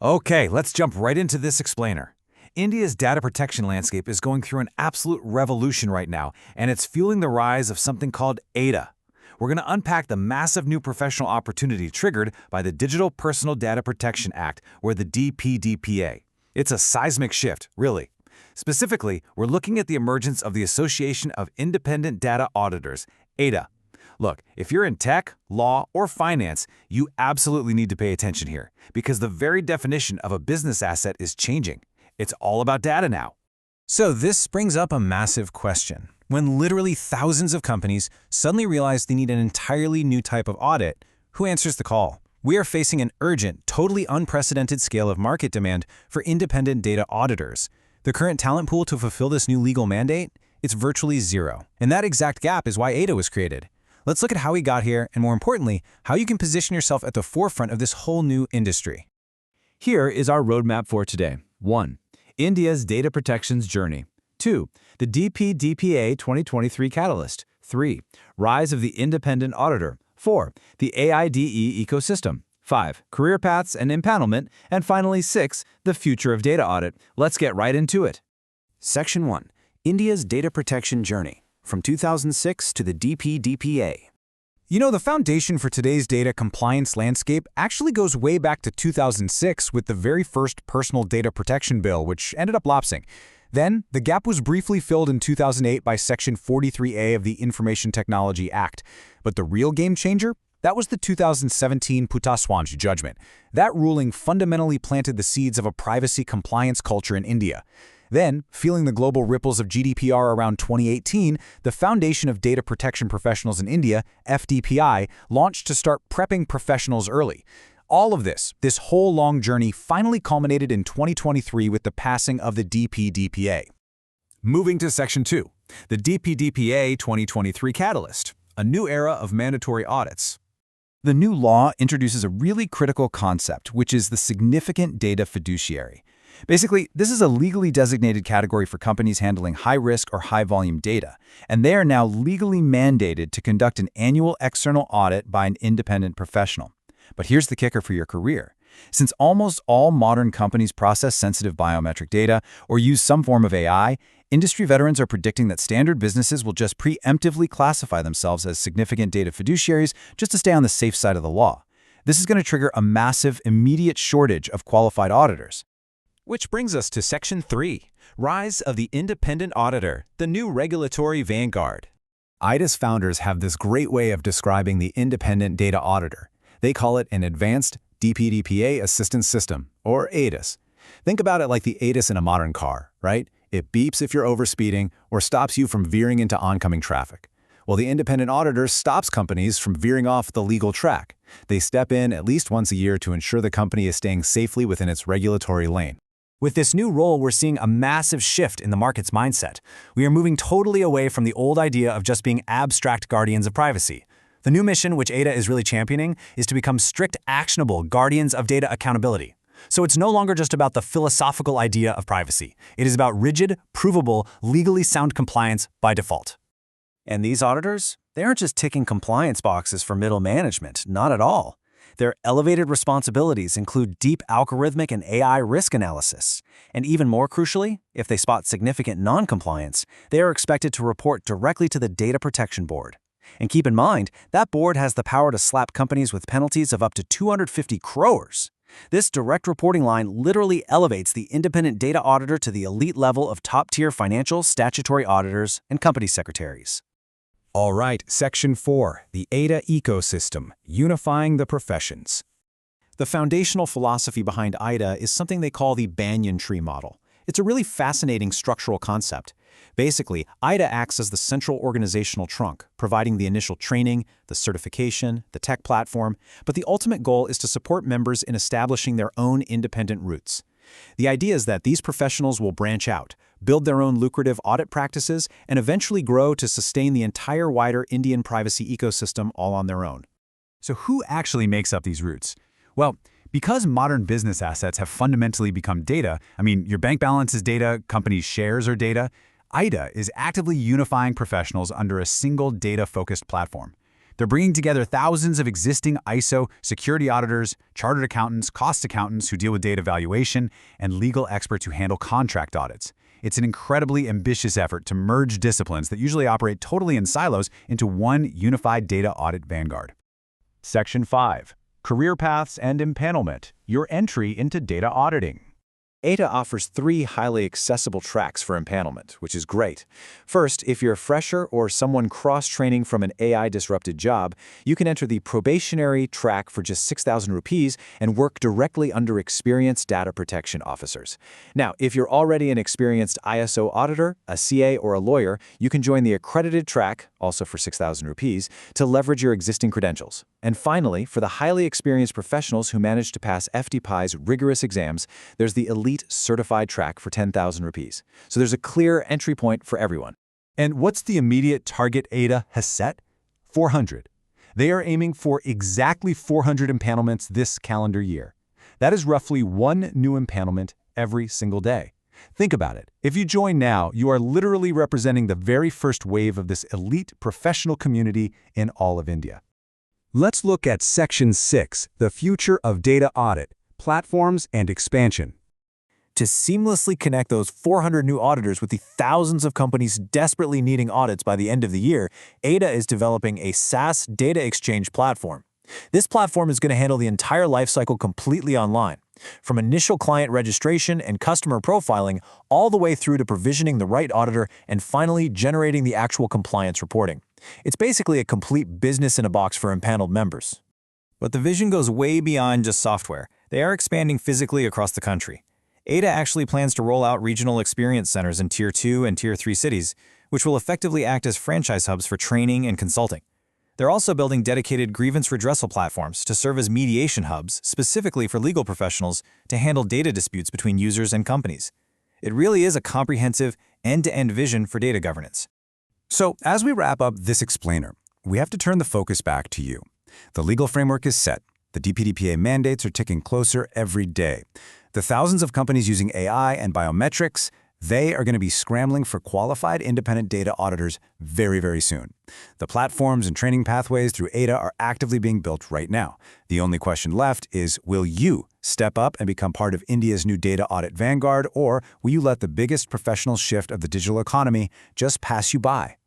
Okay, let's jump right into this explainer. India's data protection landscape is going through an absolute revolution right now, and it's fueling the rise of something called AIDA. We're going to unpack the massive new professional opportunity triggered by the Digital Personal Data Protection Act, or the DPDPA. It's a seismic shift, really. Specifically, we're looking at the emergence of the Association of Independent Data Auditors, AIDA. Look, if you're in tech, law, or finance, you absolutely need to pay attention here, because the very definition of a business asset is changing. It's all about data now. So this brings up a massive question. When literally thousands of companies suddenly realize they need an entirely new type of audit, who answers the call? We are facing an urgent, totally unprecedented scale of market demand for independent data auditors. The current talent pool to fulfill this new legal mandate? It's virtually zero. And that exact gap is why AIDA was created. Let's look at how we got here, and more importantly, how you can position yourself at the forefront of this whole new industry. Here is our roadmap for today. 1. India's data protection's journey. 2. The DPDPA 2023 catalyst. 3. Rise of the independent auditor. 4. The AIDE ecosystem. 5. Career paths and empanelment. And finally, 6. The future of data audit. Let's get right into it. Section 1. India's data protection journey, from 2006 to the DPDPA. You know, the foundation for today's data compliance landscape actually goes way back to 2006 with the very first Personal Data Protection Bill, which ended up lapsing. Then, the gap was briefly filled in 2008 by Section 43A of the Information Technology Act. But the real game changer? That was the 2017 Putaswanj judgment. That ruling fundamentally planted the seeds of a privacy compliance culture in India. Then, feeling the global ripples of GDPR around 2018, the Foundation of Data Protection Professionals in India, FDPI, launched to start prepping professionals early. All of this whole long journey finally culminated in 2023 with the passing of the DPDPA. Moving to Section 2, the DPDPA 2023 catalyst, a new era of mandatory audits. The new law introduces a really critical concept, which is the significant data fiduciary. Basically, this is a legally designated category for companies handling high-risk or high-volume data, and they are now legally mandated to conduct an annual external audit by an independent professional. But here's the kicker for your career. Since almost all modern companies process sensitive biometric data or use some form of AI, industry veterans are predicting that standard businesses will just preemptively classify themselves as significant data fiduciaries just to stay on the safe side of the law. This is going to trigger a massive, immediate shortage of qualified auditors. Which brings us to Section 3, Rise of the Independent Auditor, the new regulatory vanguard. AIDA's founders have this great way of describing the independent data auditor. They call it an Advanced DPDPA Assistance System, or AIDAS. Think about it like the AIDAS in a modern car, right? It beeps if you're overspeeding or stops you from veering into oncoming traffic. Well, the independent auditor stops companies from veering off the legal track. They step in at least once a year to ensure the company is staying safely within its regulatory lane. With this new role, we're seeing a massive shift in the market's mindset. We are moving totally away from the old idea of just being abstract guardians of privacy. The new mission, which AIDA is really championing, is to become strict, actionable guardians of data accountability. So it's no longer just about the philosophical idea of privacy. It is about rigid, provable, legally sound compliance by default. And these auditors, they aren't just ticking compliance boxes for middle management, not at all. Their elevated responsibilities include deep algorithmic and AI risk analysis. And even more crucially, if they spot significant non-compliance, they are expected to report directly to the Data Protection Board. And keep in mind, that board has the power to slap companies with penalties of up to 250 crores. This direct reporting line literally elevates the independent data auditor to the elite level of top-tier financial statutory auditors and company secretaries. All right, Section 4, the AIDA ecosystem, unifying the professions. The foundational philosophy behind AIDA is something they call the banyan tree model. It's a really fascinating structural concept. Basically, AIDA acts as the central organizational trunk, providing the initial training, the certification, the tech platform, but the ultimate goal is to support members in establishing their own independent roots. The idea is that these professionals will branch out, build their own lucrative audit practices, and eventually grow to sustain the entire wider Indian privacy ecosystem all on their own. So who actually makes up these roots? Well, because modern business assets have fundamentally become data, your bank balance is data, companies' shares are data, AIDA is actively unifying professionals under a single data-focused platform. They're bringing together thousands of existing ISO security auditors, chartered accountants, cost accountants who deal with data valuation, and legal experts who handle contract audits. It's an incredibly ambitious effort to merge disciplines that usually operate totally in silos into one unified data audit vanguard. Section 5. Career Paths and Empanelment, your entry into data auditing. AIDA offers 3 highly accessible tracks for empanelment, which is great. First, if you're a fresher or someone cross-training from an AI-disrupted job, you can enter the probationary track for just 6,000 rupees and work directly under experienced data protection officers. Now, if you're already an experienced ISO auditor, a CA, or a lawyer, you can join the accredited track, also for 6,000 rupees, to leverage your existing credentials. And finally, for the highly experienced professionals who manage to pass FDPI's rigorous exams, there's the Elite Certified track for 10,000 rupees. So there's a clear entry point for everyone. And what's the immediate target AIDA has set? 400. They are aiming for exactly 400 empanelments this calendar year. That is roughly 1 new empanelment every single day. Think about it. If you join now, you are literally representing the very first wave of this elite professional community in all of India. Let's look at Section 6, the future of data audit, platforms and expansion. To seamlessly connect those 400 new auditors with the thousands of companies desperately needing audits by the end of the year, AIDA is developing a SaaS data exchange platform. This platform is going to handle the entire lifecycle completely online, from initial client registration and customer profiling all the way through to provisioning the right auditor and finally generating the actual compliance reporting. It's basically a complete business-in-a-box for empaneled members. But the vision goes way beyond just software. They are expanding physically across the country. AIDA actually plans to roll out regional experience centers in Tier 2 and Tier 3 cities, which will effectively act as franchise hubs for training and consulting. They're also building dedicated grievance redressal platforms to serve as mediation hubs specifically for legal professionals to handle data disputes between users and companies. It really is a comprehensive, end-to-end vision for data governance. So, as we wrap up this explainer, we have to turn the focus back to you. The legal framework is set. The DPDPA mandates are ticking closer every day. The thousands of companies using AI and biometrics, they are going to be scrambling for qualified independent data auditors very, very soon. The platforms and training pathways through AIDA are actively being built right now. The only question left is, will you step up and become part of India's new data audit vanguard, or will you let the biggest professional shift of the digital economy just pass you by?